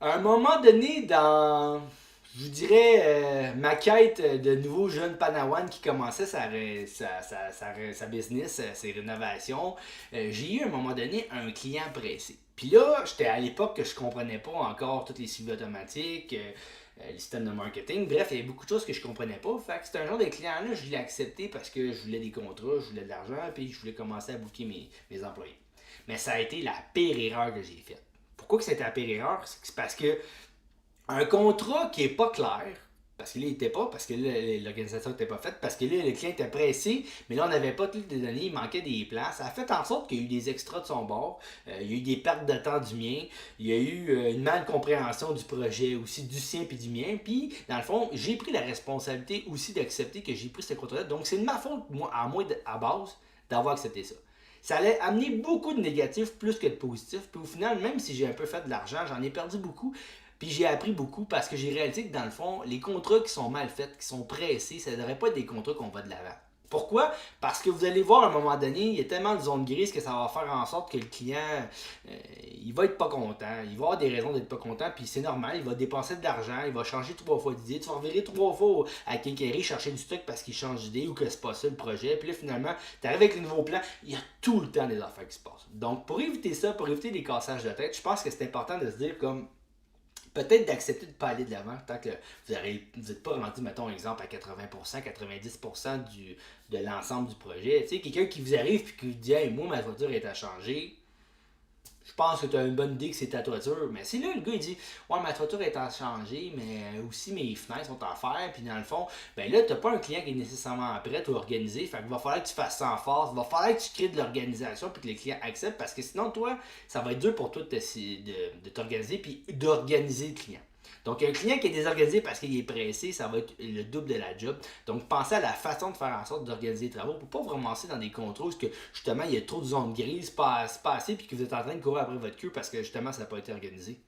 À un moment donné, je vous dirais, ma quête de nouveau jeune Panawan qui commençait sa business, ses rénovations, j'ai eu à un moment donné un client pressé. Puis là, j'étais à l'époque que je comprenais pas encore toutes les suivis automatiques, les systèmes de marketing. Bref, il y avait beaucoup de choses que je comprenais pas. Fait que c'était un genre de client-là, je l'ai accepté parce que je voulais des contrats, je voulais de l'argent, puis je voulais commencer à booker mes employés. Mais ça a été la pire erreur que j'ai faite. Pourquoi que c'était la pire erreur? C'est parce que un contrat qui est pas clair, parce que là, il était pas, parce que là, l'organisation n'était pas faite, parce que là, le client était pressé, mais là, on n'avait pas toutes les données, il manquait des places. Ça a fait en sorte qu'il y a eu des extras de son bord, il y a eu des pertes de temps du mien, il y a eu une mal compréhension du projet aussi, du sien puis du mien, puis dans le fond, j'ai pris la responsabilité aussi d'accepter que j'ai pris ce contrat-là. Donc, c'est de ma faute, moi, à base, d'avoir accepté ça. Ça allait amener beaucoup de négatifs plus que de positifs. Puis au final, même si j'ai un peu fait de l'argent, j'en ai perdu beaucoup. Puis j'ai appris beaucoup parce que j'ai réalisé que dans le fond, les contrats qui sont mal faits, qui sont pressés, ça ne devrait pas être des contrats qu'on va de l'avant. Pourquoi? Parce que vous allez voir à un moment donné, il y a tellement de zones grises que ça va faire en sorte que le client, il va être pas content. Il va avoir des raisons d'être pas content, puis c'est normal, il va dépenser de l'argent, il va changer 3 fois d'idée. Tu vas revirer 3 fois à Quincaillerie chercher du stock parce qu'il change d'idée ou que c'est pas ça le projet. Puis là, finalement, tu arrives avec le nouveau plan, il y a tout le temps des affaires qui se passent. Donc, pour éviter ça, pour éviter des cassages de tête, je pense que c'est important de se dire comme peut-être d'accepter de ne pas aller de l'avant tant que vous n'êtes pas rendu, mettons, exemple, à 80%, 90% de l'ensemble du projet. Tu sais, quelqu'un qui vous arrive et qui vous dit « Hey, moi, ma voiture est à changer », je pense que tu as une bonne idée que c'est ta toiture. Mais si là, le gars, il dit ouais, ma toiture est à changer, mais aussi mes fenêtres sont à faire, puis dans le fond, ben là, tu n'as pas un client qui est nécessairement prêt ou organisé. Fait qu'il va falloir que tu fasses ça en force. Il va falloir que tu crées de l'organisation puis que les clients acceptent parce que sinon, toi, ça va être dur pour toi de t'organiser puis d'organiser le client. Donc, un client qui est désorganisé parce qu'il est pressé, ça va être le double de la job. Donc, pensez à la façon de faire en sorte d'organiser les travaux pour ne pas vous ramasser dans des contrôles où que, justement, il y a trop de zones grises, pas assez, puis que vous êtes en train de courir après votre queue parce que justement, ça n'a pas été organisé.